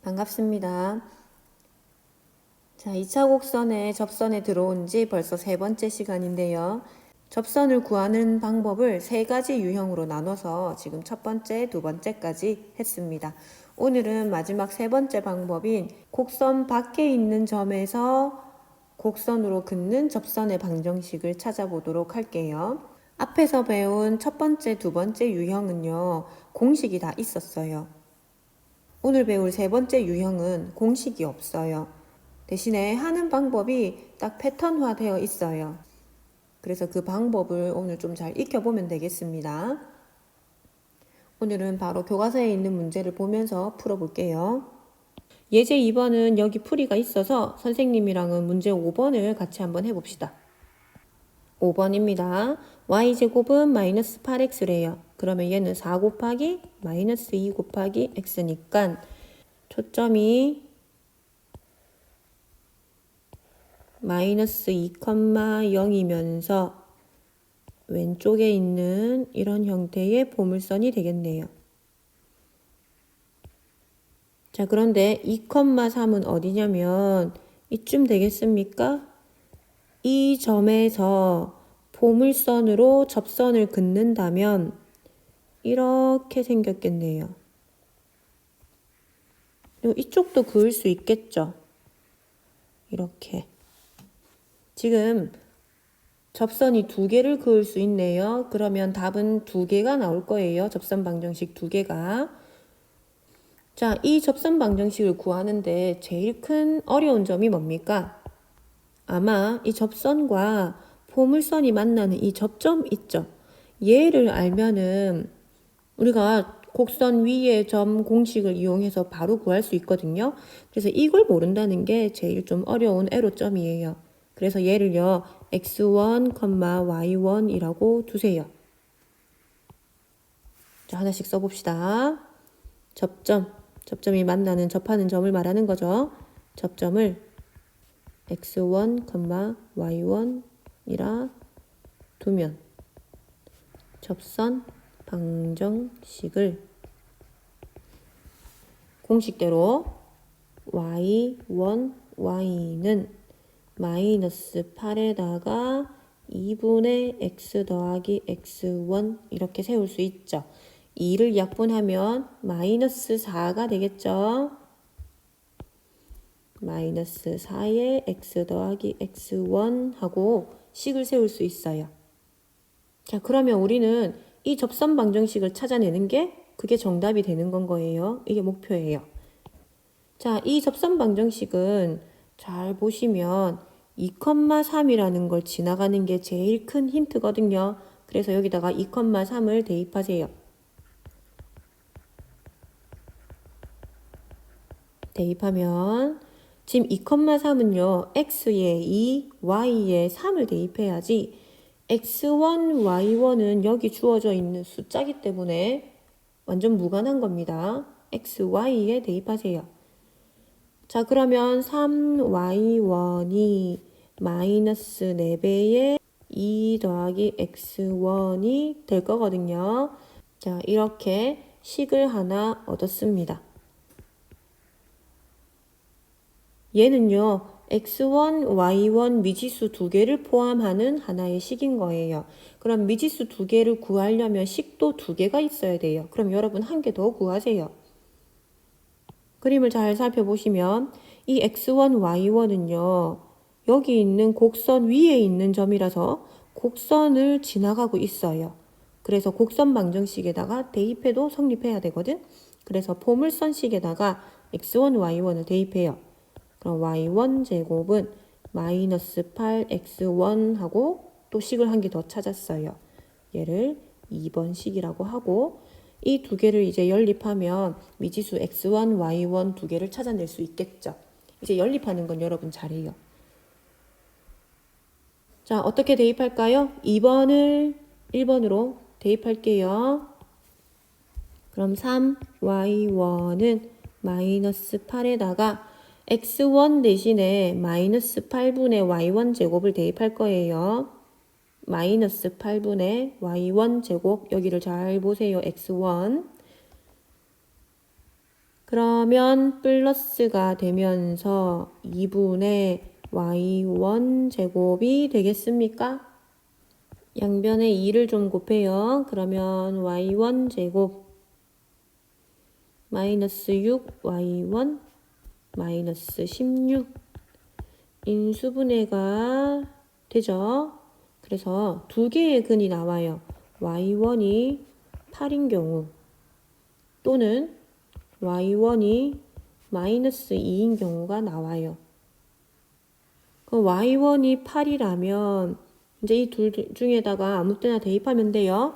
반갑습니다. 자, 2차 곡선에 접선에 들어온 지 벌써 세 번째 시간인데요. 접선을 구하는 방법을 세 가지 유형으로 나눠서 지금 첫 번째, 두 번째까지 했습니다. 오늘은 마지막 세 번째 방법인 곡선 밖에 있는 점에서 곡선으로 긋는 접선의 방정식을 찾아보도록 할게요. 앞에서 배운 첫 번째, 두 번째 유형은요, 공식이 다 있었어요. 오늘 배울 세 번째 유형은 공식이 없어요. 대신에 하는 방법이 딱 패턴화 되어 있어요. 그래서 그 방법을 오늘 좀 잘 익혀보면 되겠습니다. 오늘은 바로 교과서에 있는 문제를 보면서 풀어볼게요. 예제 2번은 여기 풀이가 있어서 선생님이랑은 문제 5번을 같이 한번 해봅시다. 5번입니다. y제곱은 마이너스 8x래요. 그러면 얘는 4 곱하기 마이너스 2 곱하기 x니까 초점이 마이너스 2,0이면서 왼쪽에 있는 이런 형태의 보물선이 되겠네요. 자, 그런데 2,3은 어디냐면 이쯤 되겠습니까? 이 점에서 보물선으로 접선을 긋는다면 이렇게 생겼겠네요. 이쪽도 그을 수 있겠죠? 이렇게. 지금 접선이 두 개를 그을 수 있네요. 그러면 답은 두 개가 나올 거예요. 접선 방정식 두 개가. 자, 이 접선 방정식을 구하는데 제일 큰 어려운 점이 뭡니까? 아마 이 접선과 포물선이 만나는 이 접점 있죠? 얘를 알면은 우리가 곡선 위의 점 공식을 이용해서 바로 구할 수 있거든요. 그래서 이걸 모른다는 게 제일 좀 어려운 애로점이에요. 그래서 얘를요, x1, y1이라고 두세요. 자, 하나씩 써봅시다. 접점이 만나는, 접하는 점을 말하는 거죠. 접점을 x1, y1이라 두면 접선 방정식을 공식대로 y1, y는 마이너스 8에다가 2분의 x 더하기 x1 이렇게 세울 수 있죠. 2를 약분하면 마이너스 4가 되겠죠. 마이너스 4에 x 더하기 x1 하고 식을 세울 수 있어요. 자, 그러면 우리는 이 접선 방정식을 찾아내는 게 그게 정답이 되는 건 거예요. 이게 목표예요. 자, 이 접선 방정식은 잘 보시면 2,3이라는 걸 지나가는 게 제일 큰 힌트거든요. 그래서 여기다가 2,3을 대입하세요. 대입하면 지금 2,3은요. x에 2, y에 3을 대입해야지 x1, y1은 여기 주어져 있는 숫자기 때문에 완전 무관한 겁니다. x, y에 대입하세요. 자, 그러면 3y1이 마이너스 4배의 2 더하기 x1이 될 거거든요. 자, 이렇게 식을 하나 얻었습니다. 얘는요, x1, y1 미지수 두 개를 포함하는 하나의 식인 거예요. 그럼 미지수 두 개를 구하려면 식도 두 개가 있어야 돼요. 그럼 여러분 한 개 더 구하세요. 그림을 잘 살펴보시면 이 x1, y1은요. 여기 있는 곡선 위에 있는 점이라서 곡선을 지나가고 있어요. 그래서 곡선 방정식에다가 대입해도 성립해야 되거든. 그래서 포물선식에다가 x1, y1을 대입해요. 그럼 y1 제곱은 마이너스 8x1 하고 또 식을 한 개 더 찾았어요. 얘를 2번 식이라고 하고 이 두 개를 이제 연립하면 미지수 x1, y1 두 개를 찾아낼 수 있겠죠. 이제 연립하는 건 여러분 잘해요. 자, 어떻게 대입할까요? 2번을 1번으로 대입할게요. 그럼 3y1은 마이너스 8에다가 x1 대신에 마이너스 8분의 y1 제곱을 대입할 거예요. 마이너스 8분의 y1 제곱, 여기를 잘 보세요. x1. 그러면 플러스가 되면서 2분의 y1 제곱이 되겠습니까? 양변에 2를 좀 곱해요. 그러면 y1 제곱 마이너스 6 y1 마이너스 16 인수분해가 되죠. 그래서 두 개의 근이 나와요. y1이 8인 경우 또는 y1이 마이너스 2인 경우가 나와요. 그 y1이 8이라면 이제 이 둘 중에다가 아무 때나 대입하면 돼요.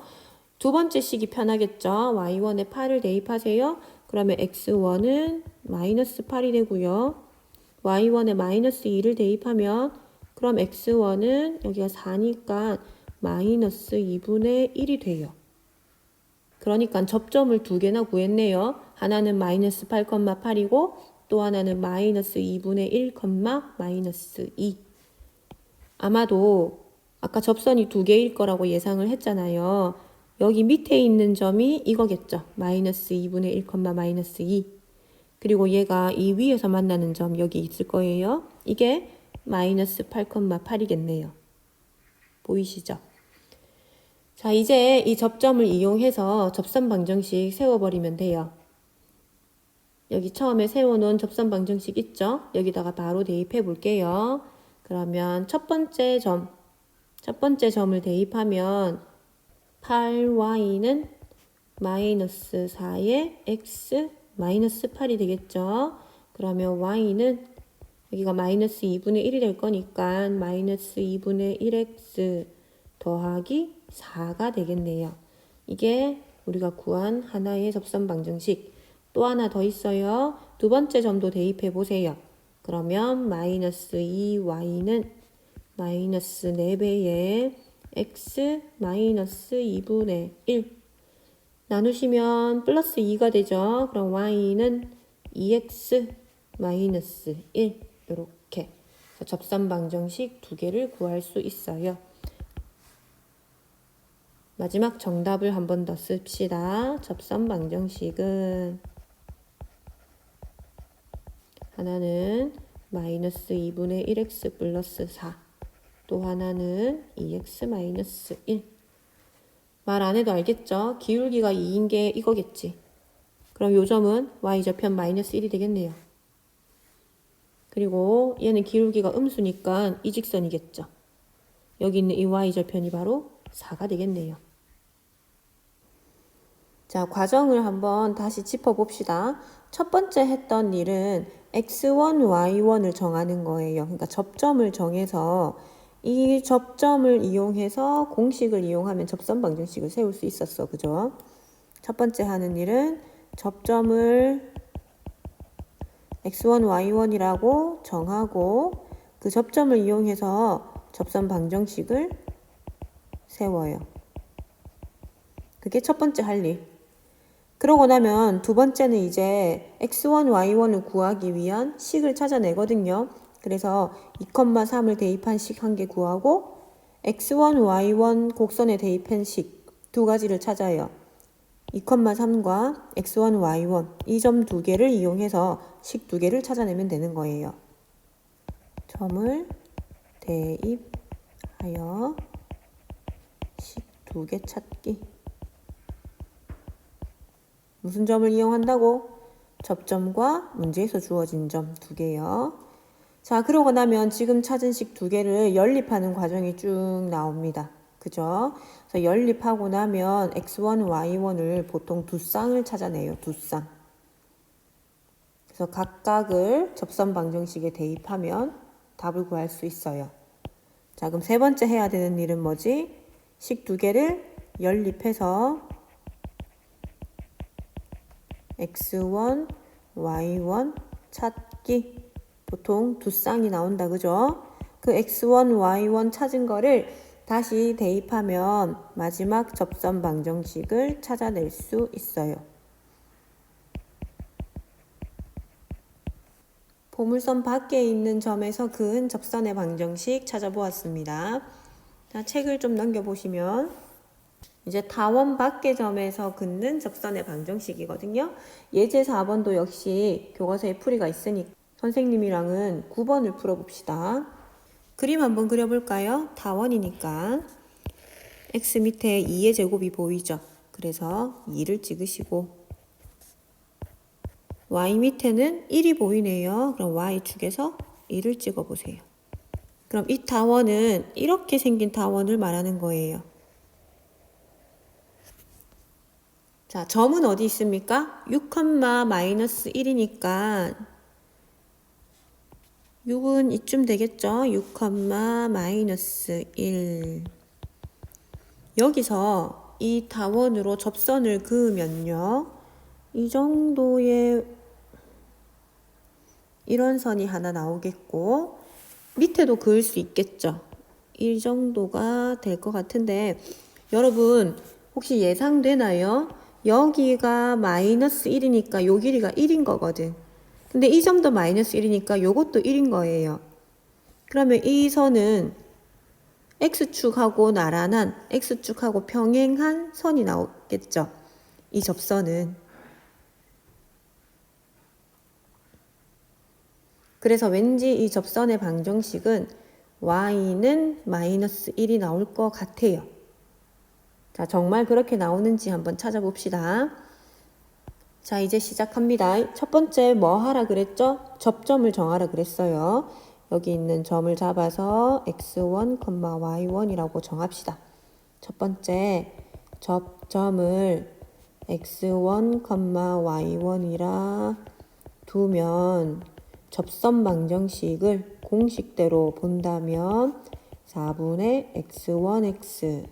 두 번째 식이 편하겠죠. y1에 8을 대입하세요. 그러면 x1은 마이너스 8이 되고요. y1에 마이너스 2를 대입하면 그럼 x1은 여기가 4니까 마이너스 2분의 1이 돼요. 그러니까 접점을 두 개나 구했네요. 하나는 마이너스 8,8이고 또 하나는 마이너스 2분의 1, 마이너스 2. 아마도 아까 접선이 두 개일 거라고 예상을 했잖아요. 여기 밑에 있는 점이 이거겠죠. 마이너스 2분의 1, 마이너스 2. 그리고 얘가 이 위에서 만나는 점 여기 있을 거예요. 이게 마이너스 8,8이겠네요. 보이시죠? 자, 이제 이 접점을 이용해서 접선 방정식 세워버리면 돼요. 여기 처음에 세워놓은 접선 방정식 있죠? 여기다가 바로 대입해 볼게요. 그러면 첫 번째 점을 대입하면 8y는 마이너스 4의 x 마이너스 8이 되겠죠? 그러면 y는 여기가 마이너스 2분의 1이 될 거니까 마이너스 2분의 1x 더하기 4가 되겠네요. 이게 우리가 구한 하나의 접선 방정식. 또 하나 더 있어요. 두 번째 점도 대입해 보세요. 그러면 마이너스 2y는 마이너스 4배의 x 마이너스 2분의 1 나누시면 플러스 2가 되죠. 그럼 y는 2x 마이너스 1 이렇게 접선 방정식 두 개를 구할 수 있어요. 마지막 정답을 한 번 더 씁시다. 접선 방정식은 하나는 마이너스 2분의 1x 플러스 4 또 하나는 2x 마이너스 1 말 안 해도 알겠죠? 기울기가 2인 게 이거겠지. 그럼 요 점은 y좌편 마이너스 1이 되겠네요. 그리고 얘는 기울기가 음수니까 이 직선이겠죠. 여기 있는 이 y좌편이 바로 4가 되겠네요. 자, 과정을 한번 다시 짚어봅시다. 첫 번째 했던 일은 x1, y1을 정하는 거예요. 그러니까 접점을 정해서 이 접점을 이용해서 공식을 이용하면 접선 방정식을 세울 수 있었어. 그죠? 첫 번째 하는 일은 접점을 x1, y1이라고 정하고 그 접점을 이용해서 접선 방정식을 세워요. 그게 첫 번째 할 일. 그러고 나면 두 번째는 이제 x1, y1을 구하기 위한 식을 찾아내거든요. 그래서 2,3을 대입한 식 한 개 구하고 x1, y1 곡선에 대입한 식 두 가지를 찾아요. 2,3과 x1, y1 이 점 두 개를 이용해서 식 두 개를 찾아내면 되는 거예요. 점을 대입하여 식 두 개 찾기. 무슨 점을 이용한다고? 접점과 문제에서 주어진 점 두 개요. 자, 그러고 나면 지금 찾은 식 두 개를 연립하는 과정이 쭉 나옵니다. 그죠? 그래서 연립하고 나면 x1, y1을 보통 두 쌍을 찾아내요. 두 쌍. 그래서 각각을 접선 방정식에 대입하면 답을 구할 수 있어요. 자, 그럼 세 번째 해야 되는 일은 뭐지? 식 두 개를 연립해서 x1, y1 찾기. 보통 두 쌍이 나온다. 그죠? 그 x1, y1 찾은 거를 다시 대입하면 마지막 접선 방정식을 찾아낼 수 있어요. 보물선 밖에 있는 점에서 그은 접선의 방정식 찾아보았습니다. 자, 책을 좀 넘겨보시면 이제 타원 밖의 점에서 긋는 접선의 방정식이거든요. 예제 4번도 역시 교과서에 풀이가 있으니까 선생님이랑은 9번을 풀어봅시다. 그림 한번 그려볼까요? 타원이니까 x 밑에 2의 제곱이 보이죠? 그래서 2를 찍으시고 y 밑에는 1이 보이네요. 그럼 y축에서 1을 찍어보세요. 그럼 이 타원은 이렇게 생긴 타원을 말하는 거예요. 자, 점은 어디 있습니까? 6, 마이너스 1이니까 6은 이쯤 되겠죠? 6, 마이너스 1. 여기서 이 타원으로 접선을 그으면요. 이 정도의 이런 선이 하나 나오겠고 밑에도 그을 수 있겠죠. 이 정도가 될 것 같은데 여러분 혹시 예상되나요? 여기가 마이너스 1이니까 요 길이가 1인 거거든. 근데 이 점도 마이너스 1이니까 요것도 1인 거예요. 그러면 이 선은 X축하고 나란한 X축하고 평행한 선이 나오겠죠. 이 접선은. 그래서 왠지 이 접선의 방정식은 y는 마이너스 1이 나올 것 같아요. 자, 정말 그렇게 나오는지 한번 찾아봅시다. 자, 이제 시작합니다. 첫 번째 뭐 하라 그랬죠? 접점을 정하라 그랬어요. 여기 있는 점을 잡아서 x1, y1이라고 정합시다. 첫 번째 접점을 x1, y1이라 두면 접선 방정식을 공식대로 본다면 4분의 x1x,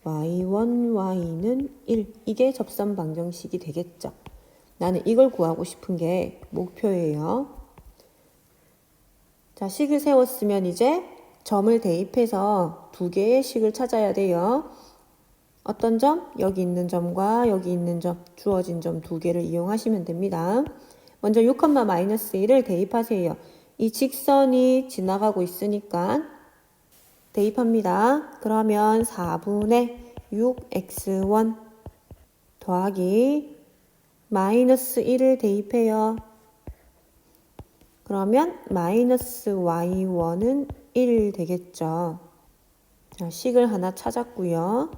y1y는 1. 이게 접선 방정식이 되겠죠. 나는 이걸 구하고 싶은 게 목표예요. 자, 식을 세웠으면 이제 점을 대입해서 두 개의 식을 찾아야 돼요. 어떤 점? 여기 있는 점과 여기 있는 점, 주어진 점 두 개를 이용하시면 됩니다. 먼저 6, 마이너스 1을 대입하세요. 이 직선이 지나가고 있으니까 대입합니다. 그러면 4분의 6x1 더하기 마이너스 1을 대입해요. 그러면 마이너스 y1은 1 되겠죠. 자, 식을 하나 찾았고요.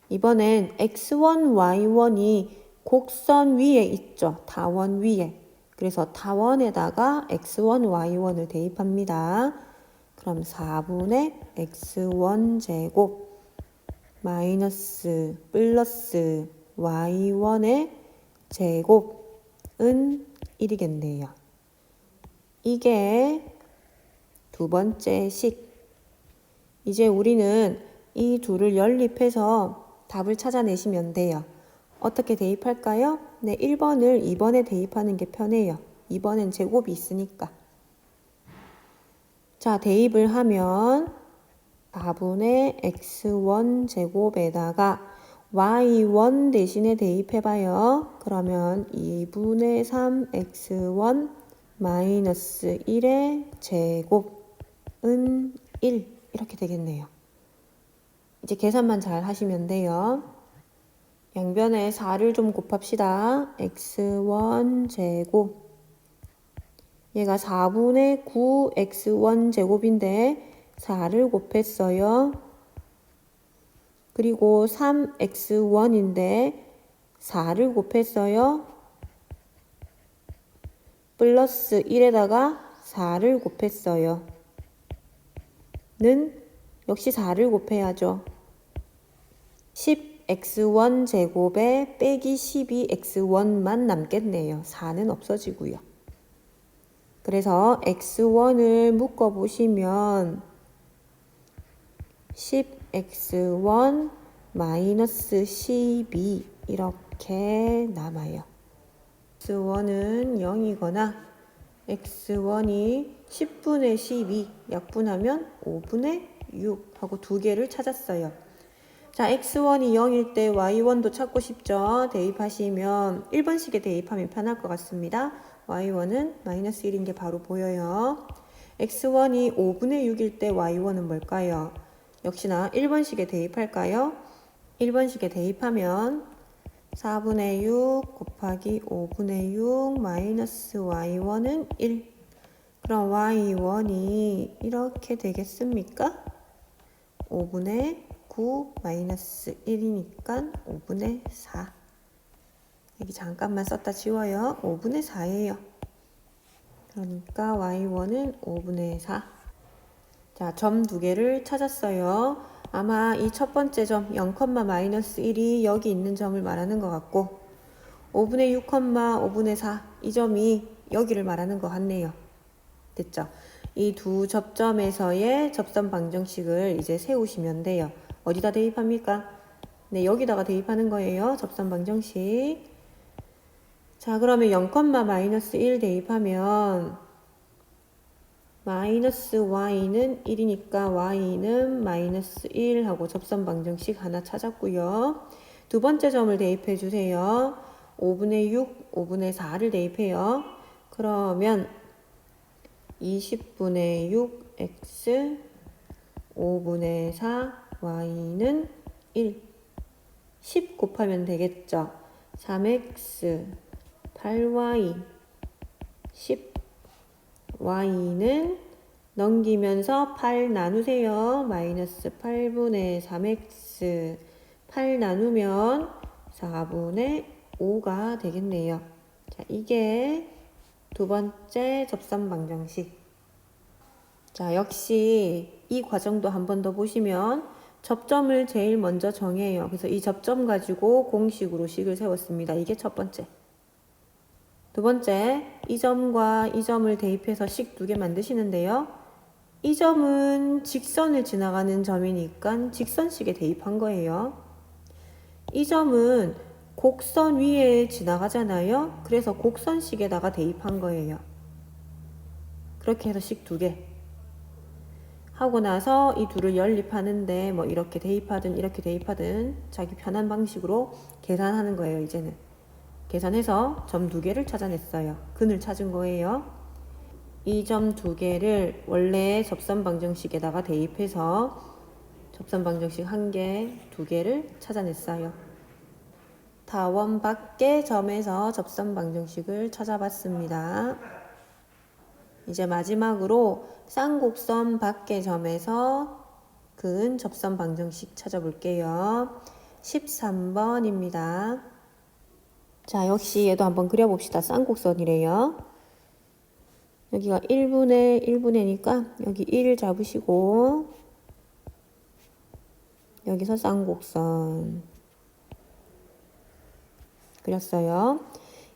이번엔 x1, y1이 곡선 위에 있죠. 타원 위에. 그래서 타원에다가 x1, y1을 대입합니다. 그럼 4분의 x1 제곱 마이너스 플러스 y1의 제곱은 1이겠네요. 이게 두 번째 식. 이제 우리는 이 둘을 연립해서 답을 찾아내시면 돼요. 어떻게 대입할까요? 네, 1번을 2번에 대입하는 게 편해요. 2번엔 제곱이 있으니까. 자, 대입을 하면 4분의 x1 제곱에다가 y1 대신에 대입해봐요. 그러면 2분의 3x1 마이너스 1의 제곱은 1 이렇게 되겠네요. 이제 계산만 잘 하시면 돼요. 양변에 4를 좀 곱합시다. x1 제곱 얘가 4분의 9 x1 제곱인데 4를 곱했어요. 그리고 3x1인데 4를 곱했어요. 플러스 1에다가 4를 곱했어요. 는 역시 4를 곱해야죠. 10x1 제곱에 빼기 12x1만 남겠네요. 4는 없어지고요. 그래서 x1을 묶어보시면 10x1 마이너스 12 이렇게 남아요. x1은 0이거나 x1이 10분의 12 약분하면 5분의 6 하고 두 개를 찾았어요. 자, x1이 0일 때 y1도 찾고 싶죠? 대입하시면 1번식에 대입하면 편할 것 같습니다. y1은 마이너스 1인 게 바로 보여요. x1이 5분의 6일 때 y1은 뭘까요? 역시나 1번식에 대입할까요? 1번식에 대입하면 4분의 6 곱하기 5분의 6 마이너스 y1은 1. 그럼 y1이 이렇게 되겠습니까? 5분의 9 마이너스 1이니까 5분의 4. 여기 잠깐만 썼다 지워요. 5분의 4예요. 그러니까 y1은 5분의 4. 자, 점 두 개를 찾았어요. 아마 이 첫 번째 점 0, 마이너스 1이 여기 있는 점을 말하는 것 같고 5분의 6, 5분의 4 이 점이 여기를 말하는 것 같네요. 됐죠? 이 두 접점에서의 접선 방정식을 이제 세우시면 돼요. 어디다 대입합니까? 네, 여기다가 대입하는 거예요. 접선 방정식. 자, 그러면 0, 마이너스 1 대입하면 마이너스 y는 1이니까 y는 마이너스 1 하고 접선 방정식 하나 찾았고요. 두 번째 점을 대입해 주세요. 5분의 6, 5분의 4를 대입해요. 그러면 20분의 6x 5분의 4 y는 1. 10 곱하면 되겠죠. 3x 8y 10 y는 넘기면서 8 나누세요. 마이너스 8분의 3x 8 나누면 4분의 5가 되겠네요. 자, 이게 두 번째 접선 방정식. 자, 역시 이 과정도 한 번 더 보시면 접점을 제일 먼저 정해요. 그래서 이 접점 가지고 공식으로 식을 세웠습니다. 이게 첫 번째. 두 번째, 이 점과 이 점을 대입해서 식 두 개 만드시는데요. 이 점은 직선을 지나가는 점이니까 직선식에 대입한 거예요. 이 점은 곡선 위에 지나가잖아요. 그래서 곡선식에다가 대입한 거예요. 그렇게 해서 식 두 개. 하고 나서 이 둘을 연립하는데 뭐 이렇게 대입하든 이렇게 대입하든 자기 편한 방식으로 계산하는 거예요, 이제는. 계산해서 점 두 개를 찾아냈어요. 근을 찾은 거예요. 이 점 두 개를 원래 접선 방정식에다가 대입해서 접선 방정식 한 개, 두 개를 찾아냈어요. 다원 밖의 점에서 접선 방정식을 찾아봤습니다. 이제 마지막으로 쌍곡선 밖의 점에서 근 접선 방정식 찾아볼게요. 13번입니다. 자, 역시 얘도 한번 그려봅시다. 쌍곡선이래요. 여기가 1분의 1분의니까 여기 1 잡으시고 여기서 쌍곡선 그렸어요.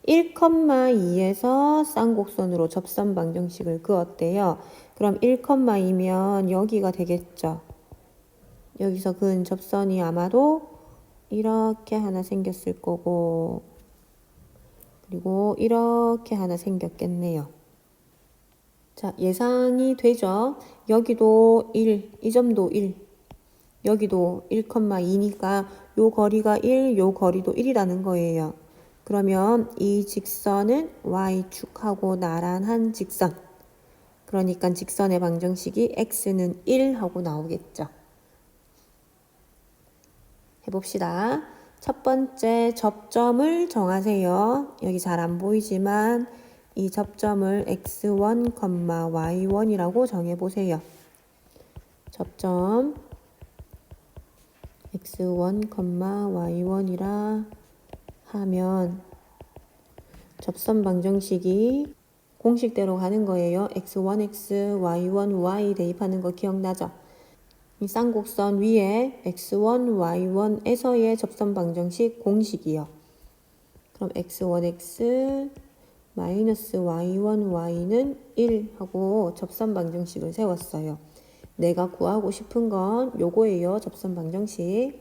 1,2에서 쌍곡선으로 접선 방정식을 그었대요. 그럼 1,2면 여기가 되겠죠. 여기서 근 접선이 아마도 이렇게 하나 생겼을 거고 그리고 이렇게 하나 생겼겠네요. 자, 예상이 되죠. 여기도 1, 이 점도 1, 여기도 1,2니까 요 거리가 1, 요 거리도 1이라는 거예요. 그러면 이 직선은 y축하고 나란한 직선. 그러니까 직선의 방정식이 x는 1 하고 나오겠죠. 해봅시다. 첫 번째 접점을 정하세요. 여기 잘 안 보이지만 이 접점을 x1, y1이라고 정해보세요. 접점 x1, y1이라 하면 접선 방정식이 공식대로 가는 거예요. x1x, y1, y 대입하는 거 기억나죠? 이 쌍곡선 위에 x1, y1에서의 접선 방정식 공식이요. 그럼 x1x 마이너스 y1, y는 1 하고 접선 방정식을 세웠어요. 내가 구하고 싶은 건 요거예요. 접선 방정식.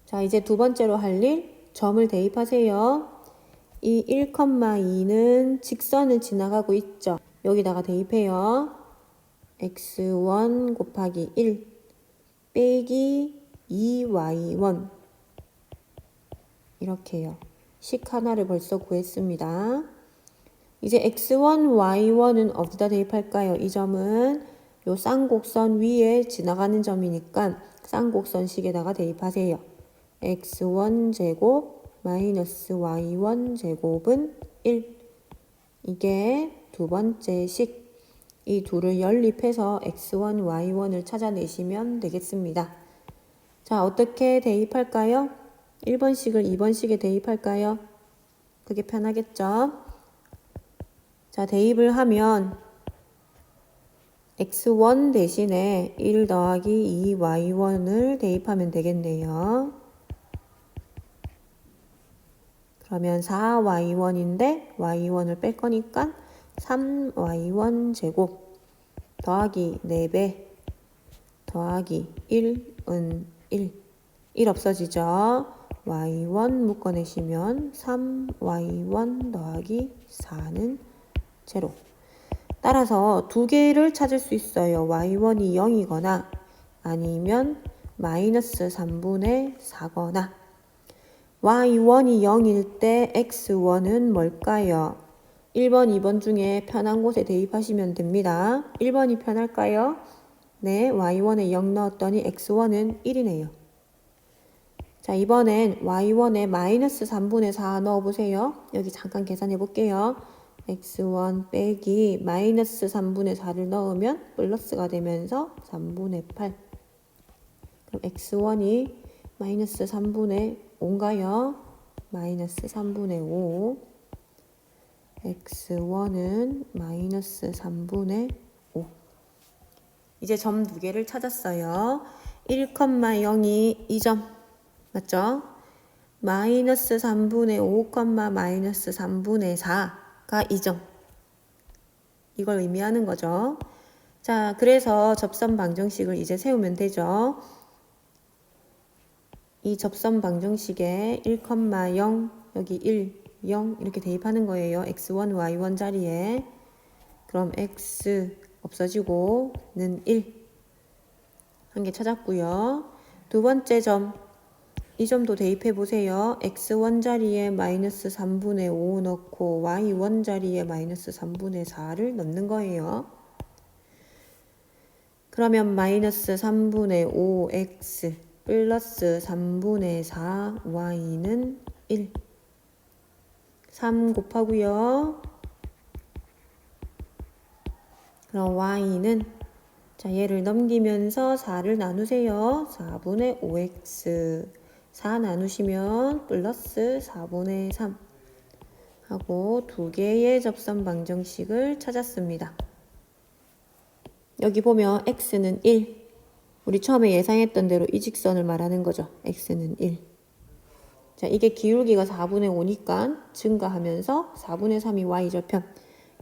자, 이제 두 번째로 할 일, 점을 대입하세요. 이 1,2는 직선을 지나가고 있죠. 여기다가 대입해요. x1 곱하기 1 빼기 2y1 이렇게요. 식 하나를 벌써 구했습니다. 이제 x1, y1은 어디다 대입할까요? 이 점은 요 쌍곡선 위에 지나가는 점이니까 쌍곡선식에다가 대입하세요. x1제곱 마이너스 y1제곱은 1. 이게 두 번째 식. 이 둘을 연립해서 x1, y1을 찾아내시면 되겠습니다. 자, 어떻게 대입할까요? 1번식을 2번식에 대입할까요? 그게 편하겠죠? 자, 대입을 하면 x1 대신에 1 더하기 2y1을 대입하면 되겠네요. 그러면 4y1인데 y1을 뺄 거니까 3y1 제곱 더하기 4배 더하기 1은 1 없어지죠. y1 묶어내시면 3y1 더하기 4는 0. 따라서 두 개를 찾을 수 있어요. y1이 0이거나 아니면 마이너스 3분의 4거나. y1이 0일 때 x1은 뭘까요? 1번, 2번 중에 편한 곳에 대입하시면 됩니다. 1번이 편할까요? 네, y1에 0 넣었더니 x1은 1이네요. 자, 이번엔 y1에 마이너스 3분의 4 넣어보세요. 여기 잠깐 계산해 볼게요. x1 빼기 마이너스 3분의 4를 넣으면 플러스가 되면서 3분의 8. 그럼 x1이 마이너스 3분의 5인가요? 마이너스 3분의 5. x1은 마이너스 3분의 5. 이제 점 두 개를 찾았어요. 1,0이 2점. 맞죠? 마이너스 3분의 5, 마이너스 3분의 4가 2점. 이걸 의미하는 거죠. 자, 그래서 접선 방정식을 이제 세우면 되죠. 이 접선 방정식에 1,0, 여기 1, 0 이렇게 대입하는 거예요. x1, y1 자리에. 그럼 x 없어지고 는 1. 한 개 찾았고요. 두 번째 점. 이 점도 대입해 보세요. x1 자리에 마이너스 3분의 5 넣고 y1 자리에 마이너스 3분의 4를 넣는 거예요. 그러면 마이너스 3분의 5x 플러스 3분의 4y는 1. 3 곱하고요. 그럼 y는 자, 얘를 넘기면서 4를 나누세요. 4분의 5x 4 나누시면 플러스 4분의 3 하고 두 개의 접선 방정식을 찾았습니다. 여기 보면 x는 1. 우리 처음에 예상했던 대로 이 직선을 말하는 거죠. x는 1. 자, 이게 기울기가 4분의 5니까 증가하면서 4분의 3이 y절편.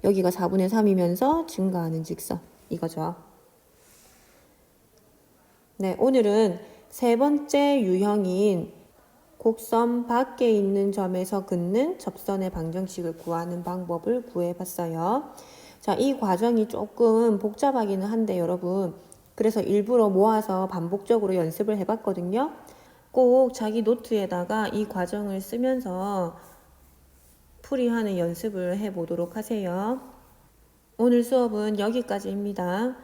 여기가 4분의 3이면서 증가하는 직선. 이거죠. 네, 오늘은 세 번째 유형인 곡선 밖에 있는 점에서 긋는 접선의 방정식을 구하는 방법을 구해봤어요. 자, 이 과정이 조금 복잡하기는 한데 여러분, 그래서 일부러 모아서 반복적으로 연습을 해봤거든요. 꼭 자기 노트에다가 이 과정을 쓰면서 풀이하는 연습을 해보도록 하세요. 오늘 수업은 여기까지입니다.